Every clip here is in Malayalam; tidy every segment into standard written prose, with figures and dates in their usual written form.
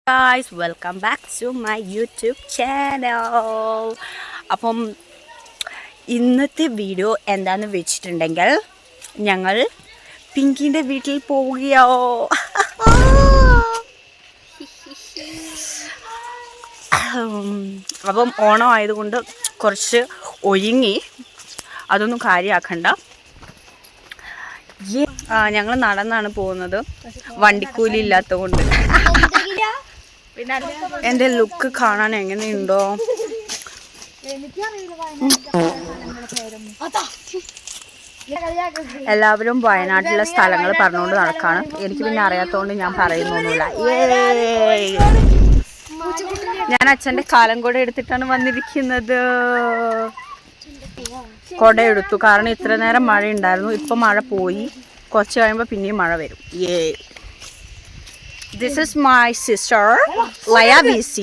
Guys, welcome back to my YouTube channel. അപ്പം ഇന്നത്തെ വീഡിയോ എന്താണെന്ന് വെച്ചിട്ടുണ്ടെങ്കിൽ ഞങ്ങൾ പിങ്കിൻ്റെ വീട്ടിൽ പോവുകയോ. അപ്പം ഓണം ആയതുകൊണ്ട് കുറച്ച് ഒരുങ്ങി, അതൊന്നും കാര്യമാക്കണ്ട. ഞങ്ങൾ നടന്നാണ് പോകുന്നത്, വണ്ടിക്കൂലി ഇല്ലാത്തത് കൊണ്ട്. എൻ്റെ ലുക്ക് കാണാൻ എങ്ങനെയുണ്ടോ? എല്ലാവരും വയനാട്ടിലെ സ്ഥലങ്ങൾ പറഞ്ഞുകൊണ്ട് നടക്കാണ്. എനിക്ക് പിന്നെ അറിയാത്തതുകൊണ്ട് ഞാൻ പറയുന്നൊന്നുമില്ല. ഞാൻ അച്ഛൻ്റെ കാലം കൂടെ എടുത്തിട്ടാണ് വന്നിരിക്കുന്നത്. കുട എടുത്തു, കാരണം ഇത്ര നേരം മഴ ഉണ്ടായിരുന്നു. ഇപ്പം മഴ പോയി, കുറച്ച് കഴിയുമ്പോൾ പിന്നെയും മഴ വരും. This is my sister, Laya BC.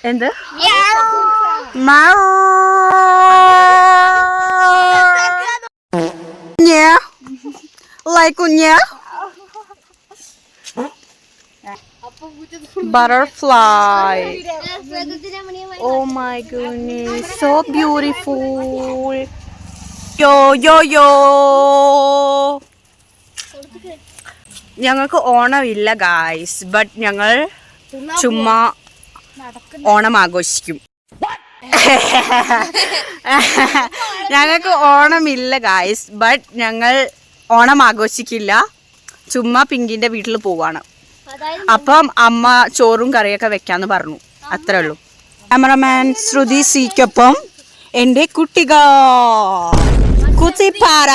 എന്ത്? കുഞ്ഞ butterfly. Oh my goodness, so beautiful. Yo. ഞങ്ങൾക്ക് ഓണമില്ല ഗായ്സ്, ബട്ട് ഞങ്ങൾ ചുമ്മാ ഓണം ആഘോഷിക്കും. ഞങ്ങൾക്ക് ഓണമില്ല ഗായ്സ്, ബട്ട് ഞങ്ങൾ ഓണം ആഘോഷിക്കില്ല. ചുമ്മാ പിങ്കിൻ്റെ വീട്ടിൽ പോവാണ്. അപ്പം അമ്മ ചോറും കറിയൊക്കെ വെക്കാന്ന് പറഞ്ഞു, അത്രേ ഉള്ളൂ. ക്യാമറമാൻ ശ്രുതി സിക്കൊപ്പം എൻ്റെ കുത്തിപ്പാറ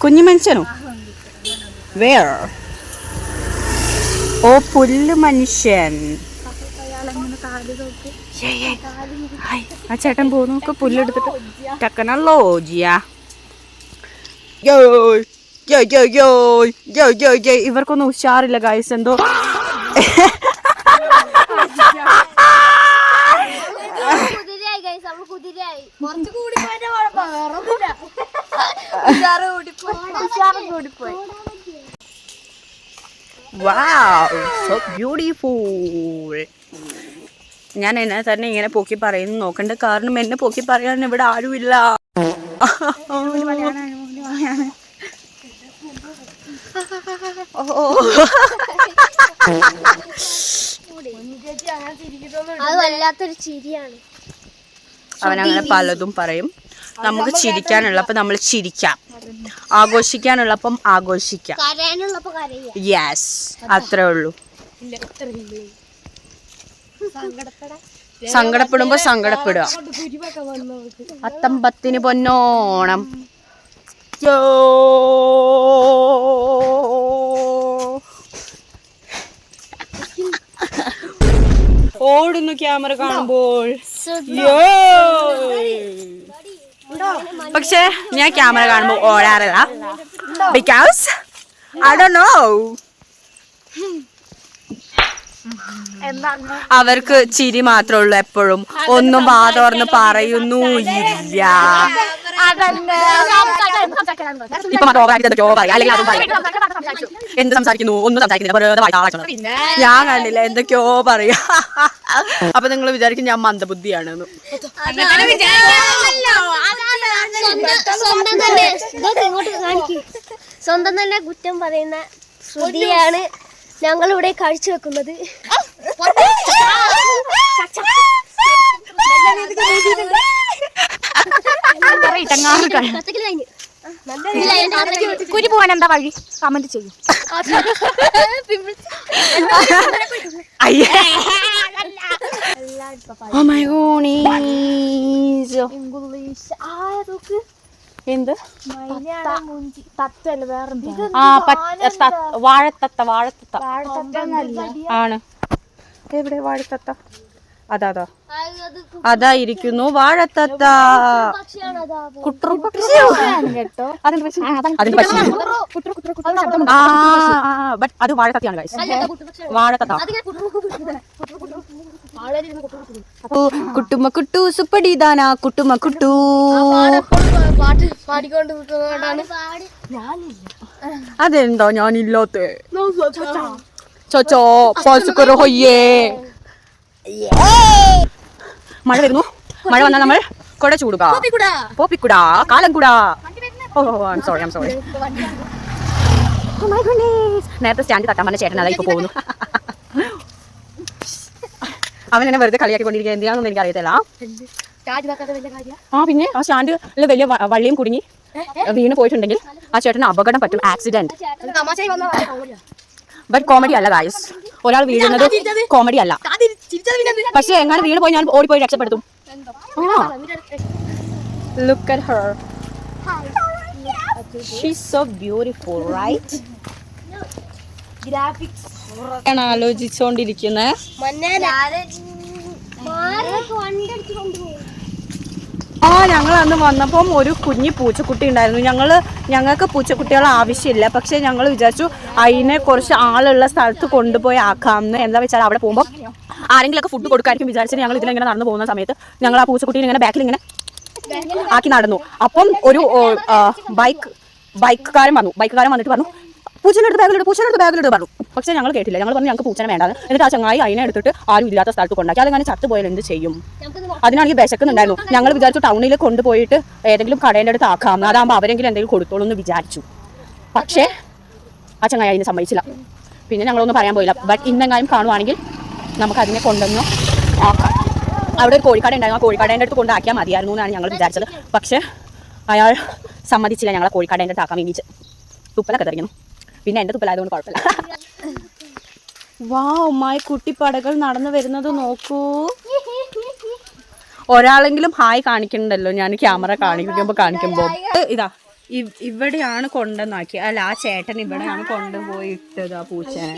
കുഞ്ഞു മനുഷ്യനോ? വേർ ഓ പുല്ല് മനുഷ്യൻ. ആ ചേട്ടൻ പോകുന്നു, നമുക്ക് പുല്ലെടുത്തിട്ട് ടെക്നോളജിയ. ഇവർക്കൊന്നും ഉഷാറില്ല ഗൈസ്, എന്തോ Wow, so beautiful. ഞാൻ എന്നെ തന്നെ ഇങ്ങനെ പോക്കി പറയുന്നു നോക്കണ്ട, കാരണം എന്നെ പോക്കി പറയാൻ ഇവിടെ ആരുമില്ല. അവനങ്ങനെ പലതും പറയും. നമുക്ക് ചിരിക്കാനുള്ളപ്പോൾ നമ്മൾ ചിരിക്കാം, ആഘോഷിക്കാനുള്ളപ്പം ആഘോഷിക്കാം. യെസ്, അത്രേ ഉള്ളൂ. സങ്കടപ്പെടുമ്പോ സങ്കടപ്പെടുക. അത്തമ്പത്തിന് പൊന്നോണം. ഓടുന്നു ക്യാമറ കാണുമ്പോൾ. പക്ഷെ ഞാൻ ക്യാമറ കാണുമ്പോൾ ഓടാറില്ല, ബിക്കോസ് ഐ ഡോണ്ട് നോ. അവർക്ക് ചിരി മാത്രമേ ഉള്ളൂ എപ്പോഴും, ഒന്നും വാതോർന്ന് പറയുന്നുമില്ല. എന്ത് സംസാരിക്കുന്നു, ഒന്നും സംസാരിക്കുന്നില്ല. ഞാൻ കണ്ടില്ല, എന്തൊക്കെയോ പറയാ. അപ്പൊ നിങ്ങൾ വിചാരിക്കും ഞാൻ മന്ദബുദ്ധിയാണെന്ന്. സ്വന്തം തന്നെ കുറ്റം പറയുന്ന ശ്രുതിയാണ് ഞങ്ങളിവിടെ കാഴ്ചവെക്കുന്നത്. കുരി പോവാൻ എന്താ വഴി? കമന്റ് ചെയ്യും. എന്ത് തത്തല്ല വേറെന്താ? വാഴത്തത്ത ആണ്. എവിടെ വാഴത്തത്ത? അതാ ഇരിക്കുന്നു വാഴത്തത്ത. അത് വാഴത്തത്തയാണ് ഗൈസ്, വാഴത്തത്ത. കുട്ടുമ്മ കുട്ടു സുപ്പടിദാന കുട്ടുമ്മ കുട്ടു പാട്ട് പാടിക്കൊണ്ട് അതെന്താ ഞാനില്ലാത്ത ചോച്ചോ പസുക്കറ ഹൊയ്യേ. മഴ വരുന്നു. മഴ വന്നാൽ നമ്മൾ കുട ചൂടുക. പോപ്പിക്കുട കാലം കൂടാ. ഓ സോറി നേരത്തെ സ്റ്റാൻഡ് തട്ടാൻ പറഞ്ഞ ചേട്ടൻ അതായി പോകുന്നു. അവൻ എന്നെ വെറുതെ കളിയാക്കിക്കൊണ്ടിരിക്കുക. എന്തിനാണെന്ന് എനിക്ക് അറിയത്തില്ല. പിന്നെ ആ സ്റ്റാൻഡിൽ വലിയ വള്ളിയും കുടുങ്ങി വീണ് പോയിട്ടുണ്ടെങ്കിൽ ആ ചേട്ടന് അപകടം പറ്റും, ആക്സിഡന്റ്. ബട്ട് കോമഡി അല്ല ഗായ്സ്. ഒരാൾ വീഴുന്നത് കോമഡി അല്ല. പക്ഷെ എങ്ങനെ വീണ് പോയി ഞാൻ ഓടിപ്പോയി രക്ഷപ്പെടുത്തും. Look at her. She's so beautiful, right? Graphics ആണ് ആലോചിച്ചോണ്ടിരിക്കുന്നത്. ഞങ്ങൾ അന്ന് വന്നപ്പം ഒരു കുഞ്ഞി പൂച്ചക്കുട്ടി ഉണ്ടായിരുന്നു. ഞങ്ങൾക്ക് പൂച്ചക്കുട്ടികളെ ആവശ്യമില്ല. പക്ഷെ ഞങ്ങൾ വിചാരിച്ചു അതിനെ കുറച്ച് ആളുള്ള സ്ഥലത്ത് കൊണ്ടുപോയി ആക്കാമെന്ന്. എന്താ വെച്ചാൽ അവിടെ പോകുമ്പോൾ ആരെങ്കിലുമൊക്കെ ഫുഡ് കൊടുക്കായിരിക്കും വിചാരിച്ചിട്ട് ഞങ്ങൾ ഇതിലിങ്ങനെ നടന്നു പോകുന്ന സമയത്ത് ഞങ്ങൾ ആ പൂച്ചക്കുട്ടീനെ ഇങ്ങനെ ബാക്കിൽ ഇങ്ങനെ ആക്കി നടന്നു. അപ്പം ഒരു ബൈക്കുകാരൻ വന്നിട്ട് പറഞ്ഞു പൂച്ചനെടുത്ത് ബാഗിലിട്ട് പറഞ്ഞു. പക്ഷെ ഞങ്ങൾ കേട്ടില്ല. ഞങ്ങൾ പറഞ്ഞു ഞങ്ങൾക്ക് പൂച്ചനെ വേണ്ടാന്ന്. എന്നിട്ട് ആ ചങ്ങായി അതിനെ എടുത്തിട്ട് ആരും ഇല്ലാത്ത സ്ഥലത്ത് കൊണ്ടാക്കി. അതങ്ങനെ ചത്തുപോയാൽ എന്ത് ചെയ്യും? അതിനാണെങ്കിൽ വിശക്കുന്നുണ്ടായിരുന്നു. ഞങ്ങൾ വിചാരിച്ചു ടൗണിൽ കൊണ്ടുപോയിട്ട് ഏതെങ്കിലും കടേൻ്റെ അടുത്ത് ആക്കാമെന്ന്. അതാകുമ്പോൾ അവരെങ്കിലും എന്തെങ്കിലും കൊടുത്തോളൂ എന്ന് വിചാരിച്ചു. പക്ഷേ ആ ചങ്ങായി അതിനെ സമ്മതിച്ചില്ല. പിന്നെ ഞങ്ങളൊന്നും പറയാൻ പോയില്ല. ബട്ട് ഇന്നെങ്ങാനും കാണുവാണെങ്കിൽ നമുക്ക് അതിനെ കൊണ്ടുവന്നു ആക്കാം. അവിടെ ഒരു കോഴിക്കട ഉണ്ടായിരുന്നു. ആ കോഴിക്കടേൻ്റെ അടുത്ത് കൊണ്ടാക്കിയാൽ മതിയായിരുന്നു എന്നാണ് ഞങ്ങൾ വിചാരിച്ചത്. പക്ഷേ അയാൾ സമ്മതിച്ചില്ല ഞങ്ങളെ കോഴിക്കടേൻ്റെ അടുത്ത് ആക്കാൻ വേണ്ടിയിട്ട്. തുപ്പലൊക്കെ തെറിയുന്നു. പിന്നെ എൻ്റെ തുപ്പലായതുകൊണ്ട് കുഴപ്പമില്ല. വാവ്, കുട്ടിപ്പടകൾ നടന്നു വരുന്നത് നോക്കൂ. ഒരാളെങ്കിലും ഹായ് കാണിക്കണ്ടല്ലോ ഞാൻ ക്യാമറ കാണിക്കുമ്പോൾ. ഇതാ ഇവിടെയാണ് കൊണ്ടുവന്നാക്കി. അല്ല, ആ ചേട്ടൻ ഇവിടെയാണ് കൊണ്ടുപോയിട്ടത് ആ പൂച്ചനെ.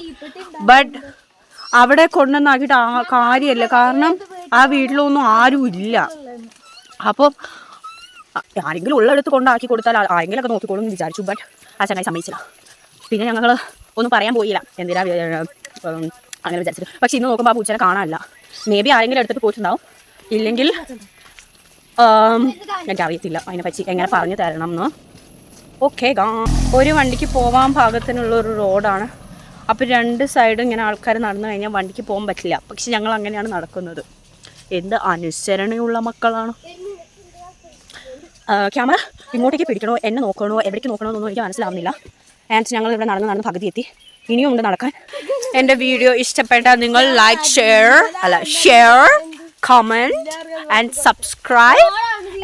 ബട്ട് അവിടെ കൊണ്ടുവന്നാക്കിയിട്ട് കാര്യമല്ല. കാരണം ആ വീട്ടിലൊന്നും ആരും ഇല്ല. അപ്പോൾ ആരെങ്കിലും ഉള്ളെടുത്ത് കൊണ്ടാക്കി കൊടുത്താൽ ആരെങ്കിലുമൊക്കെ നോക്കിക്കോളും എന്ന് വിചാരിച്ചു. ബട്ട് ആ ചങ്ങായി സമ്മതിച്ചില്ല. പിന്നെ ഞങ്ങൾ ഒന്നും പറയാൻ പോയില്ല. എന്തിനാ അങ്ങനെ വിചാരിച്ചിട്ട്. പക്ഷെ ഇന്ന് നോക്കുമ്പോൾ ആ പൂച്ചനെ കാണാനില്ല. മേ ബി ആരെങ്കിലും എടുത്തിട്ട് പോയിട്ടുണ്ടാവും. ഇല്ലെങ്കിൽ എനിക്കറിയത്തില്ല അതിനെപ്പറ്റി എങ്ങനെ പറഞ്ഞു തരണം എന്ന്. ഓക്കെ, ഒരു വണ്ടിക്ക് പോകാൻ പാകത്തിനുള്ളൊരു റോഡാണ്. അപ്പോൾ രണ്ട് സൈഡും ഇങ്ങനെ ആൾക്കാർ നടന്നു കഴിഞ്ഞാൽ വണ്ടിക്ക് പോകാൻ പറ്റില്ല. പക്ഷെ ഞങ്ങൾ അങ്ങനെയാണ് നടക്കുന്നത്. എന്ത് അനുസരണയുള്ള മക്കളാണ്. ക്യാമറ ഇങ്ങോട്ടേക്ക് പിടിക്കണോ, എന്നെ നോക്കണോ, എവിടേക്ക് നോക്കണോ എന്നൊന്നും എനിക്ക് മനസ്സിലാവുന്നില്ല. ആൻഡ് ഞങ്ങൾ ഇവിടെ നടന്ന് പകുതി എത്തി. ഇനിയും ഉണ്ട് നടക്കാൻ. എൻ്റെ വീഡിയോ ഇഷ്ടപ്പെട്ടാൽ നിങ്ങൾ ഷെയർ, കമൻറ്റ് ആൻഡ് സബ്സ്ക്രൈബ്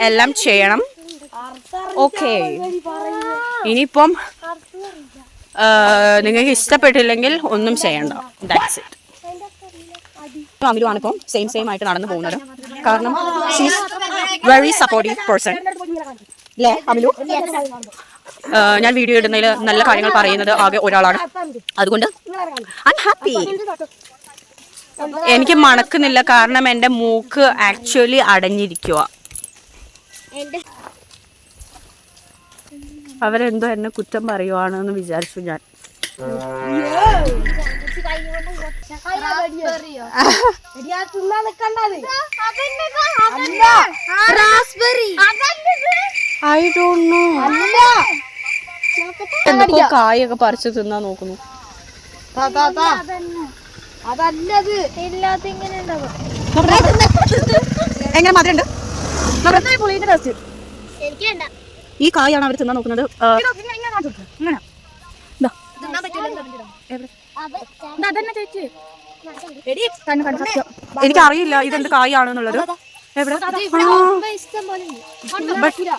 എല്ലാം ചെയ്യണം. ഓക്കെ, ഇനിയിപ്പം നിങ്ങൾക്ക് ഇഷ്ടപ്പെട്ടില്ലെങ്കിൽ ഒന്നും ചെയ്യണ്ട. That's it. അമിലുവാണിപ്പം സെയിം ആയിട്ട് നടന്നു പോകുന്നത്. കാരണം ഷീസ് വെരി സപ്പോർട്ടീവ് പേഴ്സൺ അല്ലേ അമിലു? ഞാൻ വീഡിയോ ഇടുന്നതിൽ നല്ല കാര്യങ്ങൾ പറയുന്നത് ആകെ ഒരാളാണ്. അതുകൊണ്ട് ഐ ആം ഹാപ്പി. എനിക്ക് മണക്കുന്നില്ല. കാരണം എൻ്റെ മൂക്ക് ആക്ച്വലി അടഞ്ഞിരിക്കുക. അവരെന്തോ എന്നെ കുറ്റം പറയുവാണെന്ന് വിചാരിച്ചു ഞാൻ. I don't know. എന്തൊക്കെ കായൊക്കെ പറിച്ച് തിന്നാൻ നോക്കുന്നു. എങ്ങനെ മധുരണ്ട്? ഈ കായാണ് അവർ തിന്നാൻ നോക്കുന്നത്. എനിക്കറിയില്ല ഇതെന്ത് കായാണെന്നുള്ളത്.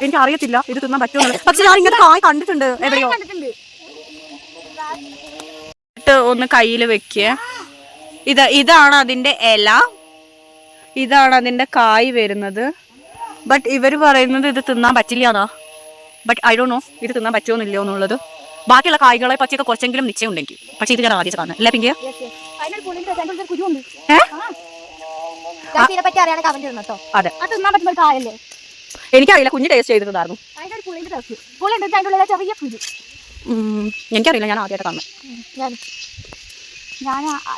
എനിക്ക് അറിയത്തില്ല ഇത് തിന്നാൻ പറ്റുമെന്നുള്ളത്. പക്ഷെ ഞാൻ ഇങ്ങനെ കായ് കണ്ടിട്ടുണ്ട് എവിടെയോ. ഒന്ന് കയ്യിൽ വെക്കുക. ഇതാണ് അതിന്റെ ഇല, ഇതാണ് അതിന്റെ കായ് വരുന്നത്. ബട്ട് ഇവർ പറയുന്നത് ഇത് തിന്നാൻ പറ്റില്ല എന്നാ. ബട്ട് ഐ ഡോണ്ട് നോ ഇത് തിന്നാൻ പറ്റുമോന്നില്ലയോ എന്നുള്ളത്. ബാക്കിയുള്ള കായ്കളെ പറ്റിയൊക്കെ കുറച്ചെങ്കിലും നിശ്ചയം ഉണ്ടെങ്കിൽ. പക്ഷെ ഇത് ഞാൻ ആദ്യം കാണുന്നത് അല്ലേ പിങ്കി? അതെ, എനിക്കറിയില്ല. കുഞ്ഞ് ടേസ്റ്റ് ചെയ്തിട്ടുണ്ടായിരുന്നു. എനിക്കറിയില്ല, ഞാൻ ആദ്യമായിട്ട് കാണുന്നത്.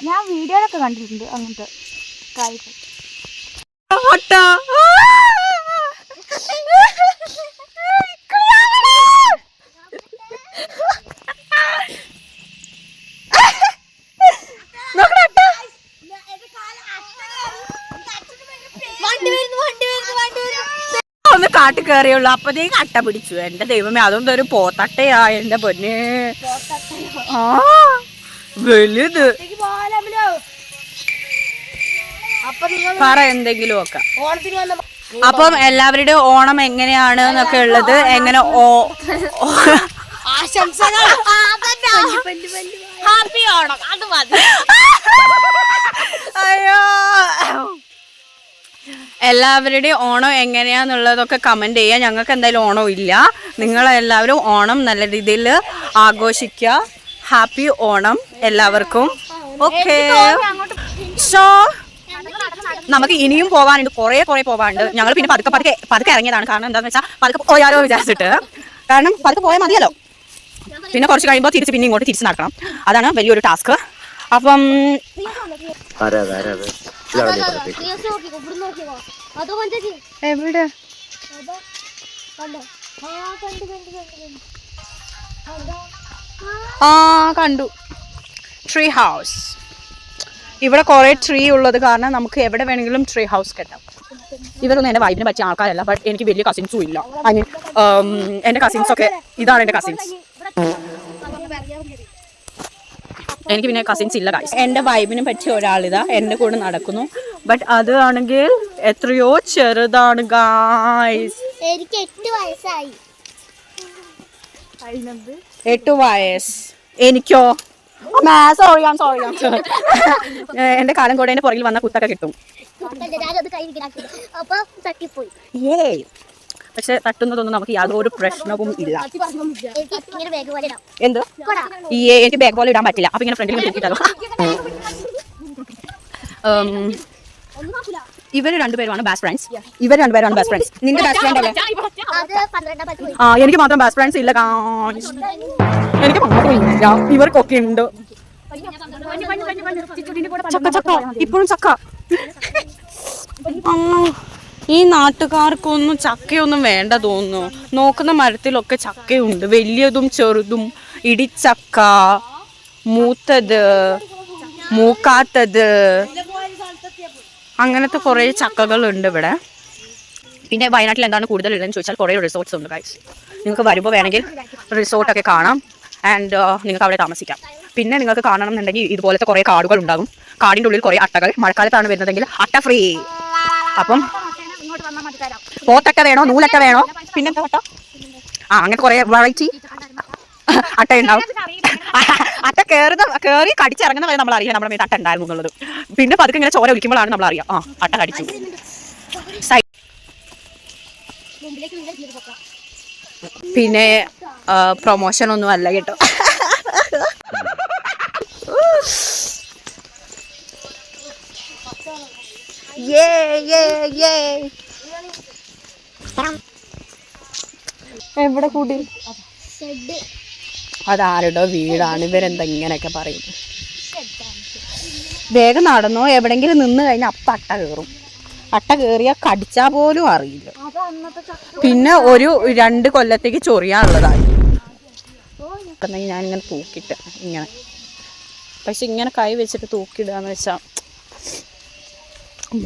ഞാൻ വീഡിയോയിലൊക്കെ കണ്ടിട്ടുണ്ട് അങ്ങനത്തെ കായ്കൾ. കാട്ടിൽ കയറിയുള്ളൂ, അപ്പത്തേക്ക് അട്ട പിടിച്ചു. എന്റെ ദൈവമേ, അതൊന്നും ഒരു പോത്തട്ടയാ എന്റെ പൊന്നെ. ആ വലുത്. പറ എന്തെങ്കിലും ഒക്കെ. അപ്പം എല്ലാവരുടെയും ഓണം എങ്ങനെയാണ് എന്നൊക്കെ ഉള്ളത്, എങ്ങനെ ആശംസകൾ. ഹാപ്പി ഓണം. അത് മതി. അയ്യോ, എല്ലാവരുടെയും ഓണം എങ്ങനെയാന്നുള്ളതൊക്കെ കമന്റ് ചെയ്യാം. ഞങ്ങൾക്ക് എന്തായാലും ഓണം ഇല്ല. നിങ്ങളെല്ലാവരും ഓണം നല്ല രീതിയിൽ ആഘോഷിക്കുക. ഹാപ്പി ഓണം എല്ലാവർക്കും. ഓക്കെ, സോ നമുക്ക് ഇനിയും പോവാനുണ്ട്, കുറേ പോവാനുണ്ട്. ഞങ്ങൾ പിന്നെ പതുക്കെ ഇറങ്ങിയതാണ്. കാരണം എന്താണെന്ന് വെച്ചാൽ പതുക്കെ പോയാലോ വിചാരിച്ചിട്ട്. കാരണം പതുക്കെ പോയാൽ മതിയല്ലോ, പിന്നെ കുറച്ച് കഴിയുമ്പോൾ പിന്നെ ഇങ്ങോട്ട് തിരിച്ച് നടക്കണം. അതാണ് വലിയൊരു ടാസ്ക്. അപ്പം എവിടെ കണ്ടു ട്രീ ഹൗസ്. ഇവിടെ കുറെ ട്രീ ഉള്ളത് കാരണം നമുക്ക് എവിടെ വേണമെങ്കിലും ട്രീ ഹൗസ് കെട്ടാം. ഇവരൊന്നും എൻ്റെ വൈബിനെ പറ്റിയ ആൾക്കാരല്ല. ബട്ട് എനിക്ക് വലിയ കസിൻസും ഇല്ല. ഐ മീൻ എൻ്റെ കസിൻസൊക്കെ, ഇതാണ് എൻ്റെ കസിൻസ്. എനിക്ക് പിന്നെ കസിൻസ് ഇല്ല ഗൈസ്. എൻ്റെ വൈബിനെ പറ്റിയ ഒരാളിതാ എൻ്റെ കൂടെ നടക്കുന്നു. ബട്ട് അത് ആണെങ്കിൽ എത്രയോ ചെറുതാണ് ഗൈസ്. എനിക്ക് 8 വയസ്സായി. 8 വയസ്സ്. എനിക്കോ? സോറി. എന്റെ കാലം കൂടെ എന്റെ പുറകിൽ വന്ന കുത്തൊക്കെ കിട്ടും. പക്ഷെ തട്ടുന്നതൊന്നും നമുക്ക് യാതൊരു പ്രശ്നവും ഇല്ല. എന്ത്? എനിക്ക് ബാഗ് പോലെ ഇടാൻ പറ്റില്ല. അപ്പൊ ഇങ്ങനെ ഫ്രണ്ടിൽ തൂക്കിയിട്ടല്ലോ. ഇവര് രണ്ടുപേരുമാണ് ബെസ്റ്റ് ഫ്രണ്ട്സ്. നിന്റെ ബെസ്റ്റ് ഫ്രണ്ട് അല്ലേ? എനിക്ക് മാത്രം ബെസ്റ്റ് ഫ്രണ്ട്സ് ഇല്ല. എനിക്ക് മാത്രം ഇല്ല, ഇവർക്കൊക്കെ ഉണ്ട്. ചക്ക ഇപ്പോഴും ചക്ക. ഈ നാട്ടുകാർക്കൊന്നും ചക്കയൊന്നും വേണ്ട തോന്നുന്നു. നോക്കുന്ന മരത്തിലൊക്കെ ചക്കയുണ്ട്, വലിയതും ചെറുതും. ഇടിച്ചക്ക, മൂത്തത്, മൂക്കാത്തത്, അങ്ങനത്തെ കുറേ ചക്കകളുണ്ട് ഇവിടെ. പിന്നെ വയനാട്ടിൽ എന്താണ് കൂടുതലുള്ളതെന്ന് ചോദിച്ചാൽ കുറേ റിസോർട്ട്സ് ഉണ്ട് ഗൈസ്. നിങ്ങൾക്ക് വരുമ്പോൾ വേണമെങ്കിൽ റിസോർട്ടൊക്കെ കാണാം. ആൻഡ് നിങ്ങൾക്ക് അവിടെ താമസിക്കാം. പിന്നെ നിങ്ങൾക്ക് കാണണം എന്നുണ്ടെങ്കിൽ ഇതുപോലത്തെ കുറേ കാടുകൾ ഉണ്ടാകും. കാടിൻ്റെ ഉള്ളിൽ കുറേ അട്ടകൾ. മഴക്കാലത്താണ് വരുന്നതെങ്കിൽ അട്ട ഫ്രീ. അപ്പം പോത്തട്ട വേണോ, നൂലട്ട വേണോ, പിന്നെന്താ അട്ട? അങ്ങനെ കുറേ വെറൈറ്റി അട്ട ഉണ്ടാവും. അട്ട കയറി കടിച്ചിറങ്ങുന്ന വരെ നമ്മൾ അറിയാം നമ്മുടെ മേത്ത് അട്ട ഉണ്ടായിരുന്നു എന്നുള്ളത്. പിന്നെ പതുക്കെ ഇങ്ങനെ ചോര ഒലിക്കുമ്പോഴാണ് നമ്മൾ അറിയാം അട്ട കടിച്ചു. പിന്നെ പ്രൊമോഷൻ ഒന്നും അല്ല കേട്ടോ. എവിടെ കൂടി? അതാരുടെ വീടാണ്? ഇവരെന്താ ഇങ്ങനെയൊക്കെ പറയുന്നത്? വേഗം നടന്നോ. എവിടെങ്കിലും നിന്ന് കഴിഞ്ഞാൽ അപ്പം അട്ട കയറും. അട്ട കയറിയാൽ കടിച്ചാൽ പോലും അറിയില്ല. പിന്നെ ഒരു 2 കൊല്ലത്തേക്ക് ചൊറിയാനുള്ളതായി. ഞാനിങ്ങനെ തൂക്കിയിട്ട് ഇങ്ങനെ, പക്ഷെ ഇങ്ങനെ കൈ വെച്ചിട്ട് തൂക്കിയിടുകയെന്ന് വെച്ചാൽ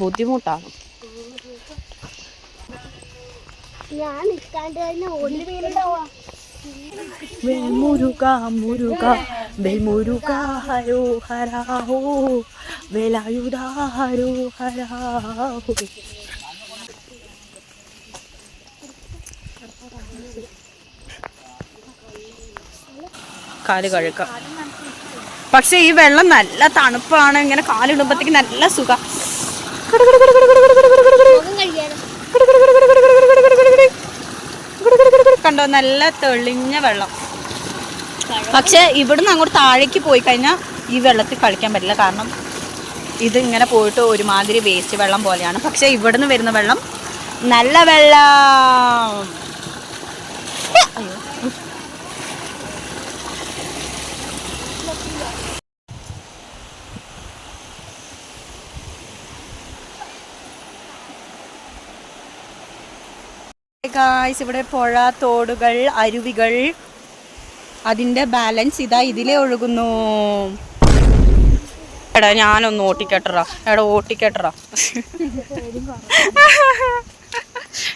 ബുദ്ധിമുട്ടാണ്. മുരുക ഹരോ ഹരാഹോ വേലായുധ ഹരോ ഹരാഹോ. കാല് കഴുകാം. പക്ഷെ ഈ വെള്ളം നല്ല തണുപ്പാണ്. ഇങ്ങനെ കാലിടുമ്പോഴത്തേക്ക് നല്ല സുഖം. കണ്ടോ, നല്ല തെളിഞ്ഞ വെള്ളം. പക്ഷെ ഇവിടുന്ന് അങ്ങോട്ട് താഴേക്ക് പോയി കഴിഞ്ഞാൽ ഈ വെള്ളത്തിൽ കളിക്കാൻ പറ്റില്ല. കാരണം ഇത് ഇങ്ങനെ പോയിട്ട് ഒരുമാതിരി വേസ്റ്റ് വെള്ളം പോലെയാണ്. പക്ഷെ ഇവിടുന്ന് വരുന്ന വെള്ളം നല്ല വെള്ളം. ഗായ്സ്, ഇവിടെ പുഴ, തോടുകൾ, അരുവികൾ, അതിൻ്റെ ബാലൻസ് ഇതാ ഇതിലേ ഒഴുകുന്നു. എടാ ഞാനൊന്ന് ഓട്ടിക്കട്ടറാ.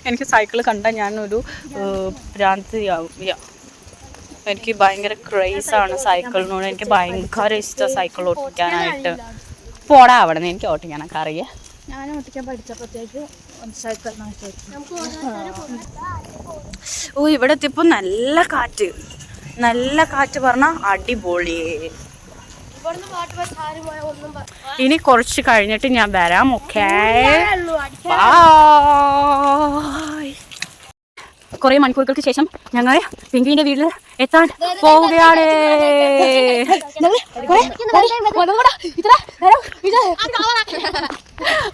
എനിക്ക് സൈക്കിൾ കണ്ടാൽ ഞാനൊരു ഭ്രാന്തിയാവും. എനിക്ക് ഭയങ്കര ക്രേസാണ് സൈക്കിളിനോട്. എനിക്ക് ഭയങ്കര ഇഷ്ടം സൈക്കിൾ ഓടിക്കാനായിട്ട്. പോടാ അവിടെ നിന്ന്, എനിക്ക് ഓടിക്കാനൊക്കെ അറിയാം. ഞാൻ ഓടിക്കാൻ പഠിച്ചപ്പോഴത്തേക്ക് സൈക്കിൾ ഓ ഇവിടെ എത്തിയപ്പോൾ നല്ല കാറ്റ്. നല്ല കാറ്റ് പറഞ്ഞാൽ അടിപൊളി. ഇനി കുറച്ച് കഴിഞ്ഞിട്ട് ഞാൻ വരാം. Okay, bye. കുറേ മണിക്കൂറുകൾക്ക് ശേഷം ഞങ്ങൾ പിങ്കിന്റെ വീട്ടിൽ എത്താൻ പോവുകയാണ്.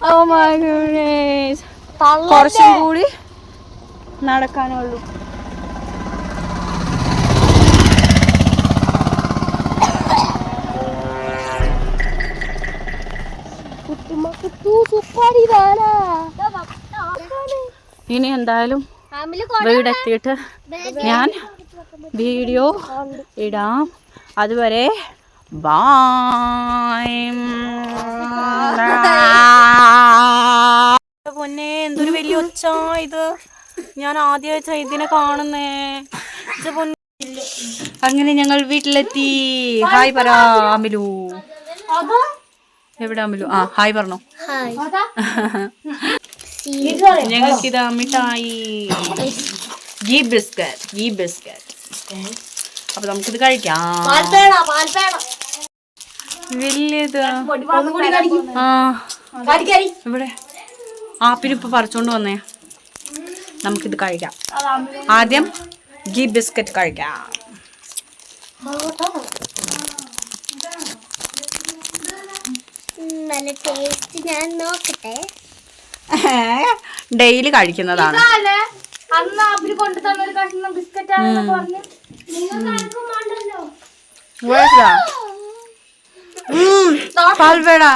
Oh my goodness. കുറച്ചും കൂടി നടക്കാനുള്ളൂ. ഇനി എന്തായാലും വീടെത്തിയിട്ട് ഞാൻ വീഡിയോ ഇടാം. അതുവരെ ബൈ. പൊന്നെ, എന്തൊരു വലിയ ഒച്ച ഇത്. ഞാൻ ആദ്യമായിട്ടാ ഇതിനെ കാണുന്നേ. അങ്ങനെ ഞങ്ങൾ വീട്ടിലെത്തി. ഹായ് പറ അമിലു. എവിടെ അമിലു? ആ ഹായ് പറഞ്ഞോ. ഞങ്ങൾക്കിതാ മിഠായി, ഗീ ബിസ്ക്കറ്റ്. അപ്പൊ നമുക്കിത് കഴിക്കാം. വലിയത് ഇവിടെ ആപ്പിനിപ്പൊ പറിച്ചോണ്ട് വന്നേ. നമുക്കിത് കഴിക്കാം. ആദ്യം ഗീ ബിസ്ക്കറ്റ് കഴിക്കാം. നല്ല ടേസ്റ്റ്, ഞാൻ നോക്കട്ടെ. ഡെയിലി കഴിക്കുന്നതാണ്. അന്ന് ആപ്പിൽ കൊണ്ടു തന്നൊരു കഷ്ണം ബിസ്ക്കറ്റ് ആണെന്ന് പറഞ്ഞു. പാൽവേടാ.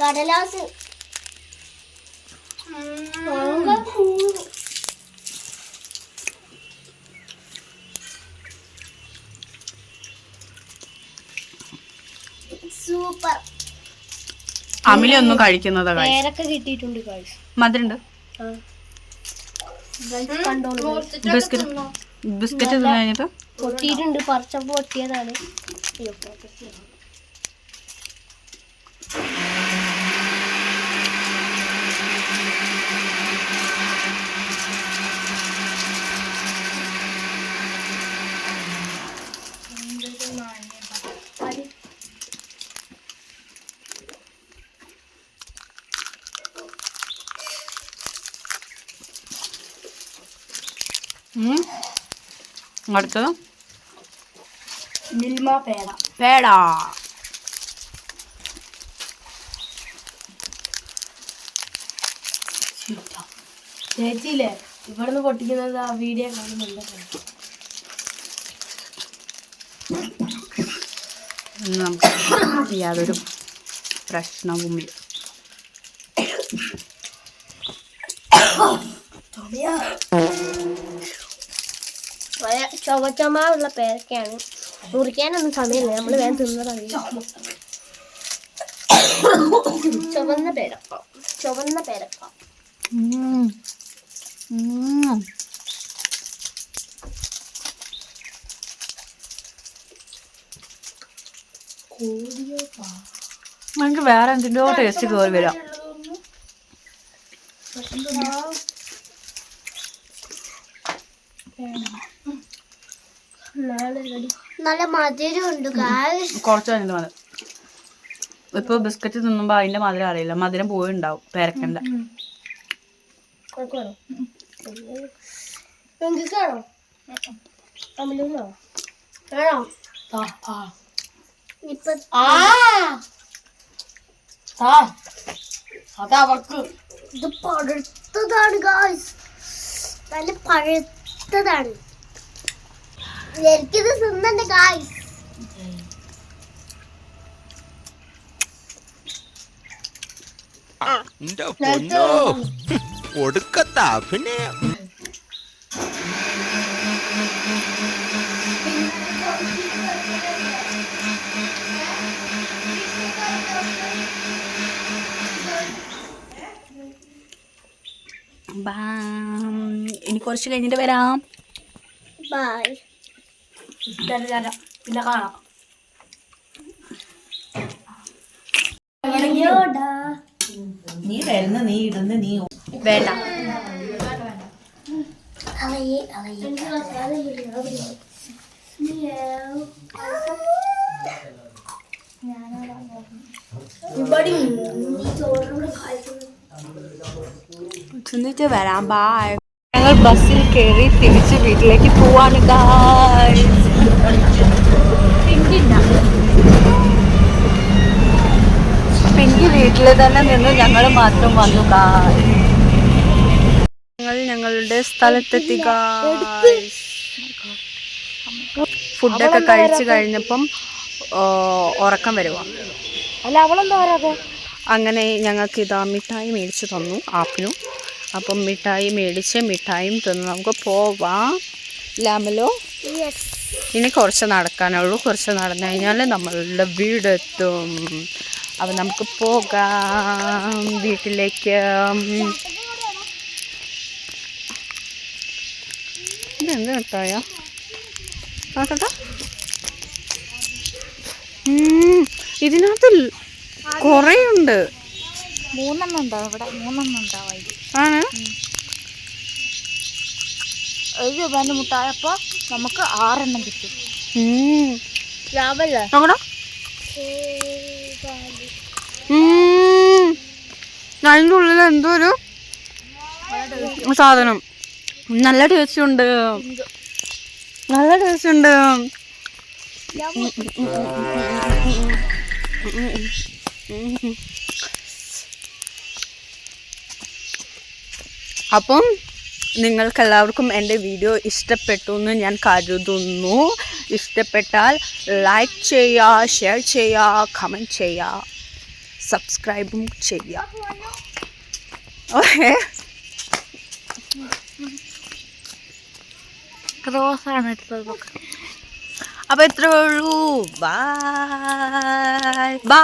കടലാസ് സൂപ്പർ. അമിലി ഒന്നും കഴിക്കുന്നതാ. പേരൊക്കെ കിട്ടിയിട്ടുണ്ട്. മധുരണ്ട്. ബിസ്ക്കറ്റ് കഴിഞ്ഞിട്ട് പൊട്ടിയിട്ടുണ്ട്. പറിച്ചപ്പോ പൊട്ടിയതാണ്. അടുത്തത് മിൽമ പേട. ചേച്ചിയില്ലേ ഇവിടുന്ന് പൊട്ടിക്കുന്നത് ആ വീഡിയോ കാണുന്നുണ്ട്. നമുക്ക് യാതൊരു പ്രശ്നവുമില്ല. ചുവച്ചമാവുള്ള പേരക്കയാണ്. മുറിക്കാനൊന്നും സമയമില്ല, നമ്മൾ വേഗം തിന്നതറിയാം. ചുവന്ന പേരക്ക. നമുക്ക് വേറെ എന്തിൻ്റെയോ ടേസ്റ്റ് കയറി വരാം. നല്ല മധുരമുണ്ട്. കുറച്ച് കഴിഞ്ഞിട്ട് മതി. ഇപ്പൊ ബിസ്ക്കറ്റ് തിന്നുമ്പോ അതിന്റെ മധുരം അറിയില്ല. മധുരം പോയിണ്ടാവും പേരക്കണ്ട. ഇത് പഴുത്തതാണ് ഗായ്സ്, നല്ല പഴുത്തതാണ്. എനിക്കിത് തിന്നണ്ട ഗായ്സ്. ഒടുക്കത്ത അഭിനയം. ഇനി കുറച്ച് കഴിഞ്ഞിട്ട് വരാം. ബൈ. പിന്നെ കാണാം. നീ വരുന്ന നീ ഇടുന്ന നീ വേണ്ട. ചെന്നിട്ട് വരാം. ബായ്. ഞങ്ങൾ ബസ്സിൽ കയറി തിരിച്ച് വീട്ടിലേക്ക് പോവാണ്. പിങ്കി വീട്ടിൽ തന്നെ നിന്ന് ഞങ്ങൾ മാത്രം വന്നു. ഞങ്ങൾ ഞങ്ങളുടെ സ്ഥലത്തെത്തി. ഫുഡൊക്കെ കഴിച്ചു കഴിഞ്ഞപ്പം ഉറക്കം വരുവാ. അങ്ങനെ ഞങ്ങൾക്ക് ഇതാ മിഠായി മേടിച്ച് തന്നു ആപ്പിനും. അപ്പം മിഠായി മേടിച്ച് മിഠായും തന്നു. നമുക്ക് പോവാം. ലാമലോ ഇനി കുറച്ച് നടക്കാനുള്ളൂ. കുറച്ച് നടന്നു കഴിഞ്ഞാൽ നമ്മളുടെ വീടെത്തും. അപ്പം നമുക്ക് പോകാം വീട്ടിലേക്ക്. ഇതെന്ത് മിഠായ നോക്കട്ടെ. ഇതിനകത്ത് കുറേ ഉണ്ട്. 3 ഉണ്ടാവും ഇവിടെ. 3 ഉണ്ടാവും. ആണ് ₹1 മുട്ടായപ്പോ നമുക്ക് 6 കിട്ടും. ലാഭല്ലേ? നോക്കടാ. അതിൻ്റെ ഉള്ളിൽ എന്തോ ഒരു സാധനം. നല്ല ടേസ്റ്റ് ഉണ്ട്. നല്ല ടേസ്റ്റ് ഉണ്ട്. അപ്പം നിങ്ങൾക്കെല്ലാവർക്കും എൻ്റെ വീഡിയോ ഇഷ്ടപ്പെട്ടു എന്ന് ഞാൻ കരുതുന്നു. ഇഷ്ടപ്പെട്ടാൽ ലൈക്ക് ചെയ്യുക, ഷെയർ ചെയ്യുക, കമൻറ്റ് ചെയ്യുക, സബ്സ്ക്രൈബും ചെയ്യുക. ഓക്കെ. ക്രോസാണ് എടുത്തത്. അപ്പോൾ ഇത്രേ ഉള്ളൂ. Bye bye.